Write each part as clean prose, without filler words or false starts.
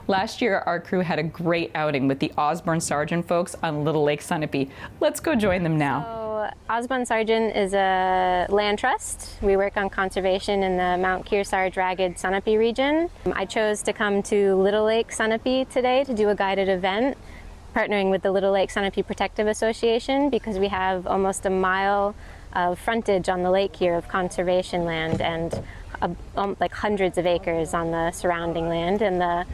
Last year, our crew had a great outing with the Ausbon Sargent folks on Little Lake Sunapee. Let's go join them now. So, Ausbon Sargent is a land trust. We work on conservation in the Mount Kearsarge Ragged Sunapee region. I chose to come to Little Lake Sunapee today to do a guided event, partnering with the Little Lake Sunapee Protective Association, because we have almost a mile of frontage on the lake here of conservation land and like hundreds of acres on the surrounding land. And the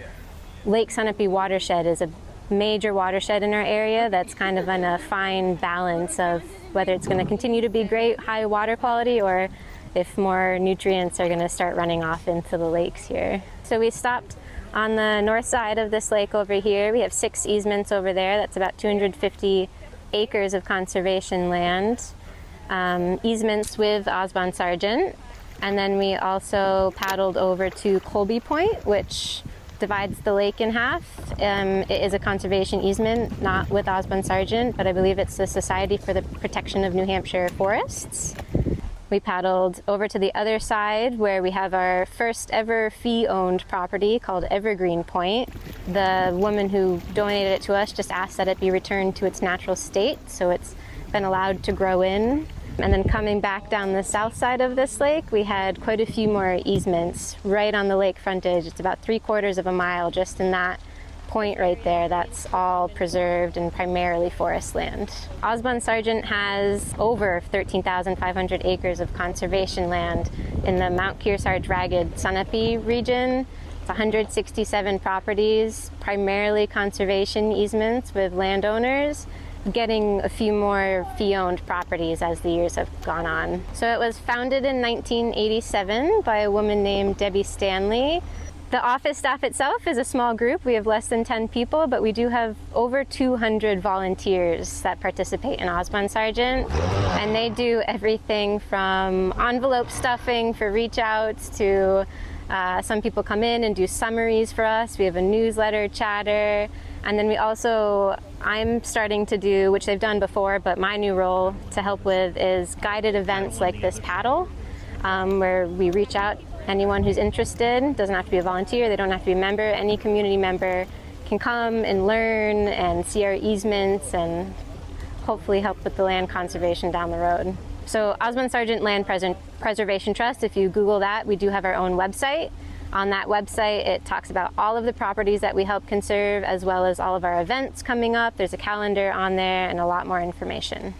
Lake Sunapee watershed is a major watershed in our area that's kind of in a fine balance of whether it's going to continue to be great high water quality or if more nutrients are going to start running off into the lakes here. So we stopped on the north side of this lake over here. We have 6 easements over there. That's about 250 acres of conservation land. Easements with Ausbon Sargent. And then we also paddled over to Colby Point, which divides the lake in half. It is a conservation easement, not with Ausbon Sargent, but I believe it's the Society for the Protection of New Hampshire Forests. We paddled over to the other side where we have our first ever fee-owned property called Evergreen Point. The woman who donated it to us just asked that it be returned to its natural state, so it's been allowed to grow in. And then coming back down the south side of this lake, we had quite a few more easements right on the lake frontage. It's about 3/4 of a mile just in that point right there. That's all preserved and primarily forest land. Ausbon Sargent has over 13,500 acres of conservation land in the Mount Kearsarge Ragged Sunapee region. It's 167 properties, primarily conservation easements with landowners, getting a few more fee-owned properties as the years have gone on. So it was founded in 1987 by a woman named Debbie Stanley. The office staff itself is a small group. We have less than 10 people, but we do have over 200 volunteers that participate in Ausbon Sargent. And they do everything from envelope stuffing for reach outs to some people come in and do summaries for us. We have a newsletter chatter. And then we also, I'm starting to do, which they've done before, but my new role to help with is guided events like this paddle, where we reach out anyone who's interested. Doesn't have to be a volunteer, they don't have to be a member. Any community member can come and learn and see our easements and hopefully help with the land conservation down the road. So Ausbon Sargent Land Preservation Trust, if you Google that, we do have our own website. On that website, it talks about all of the properties that we help conserve, as well as all of our events coming up. There's a calendar on there and a lot more information.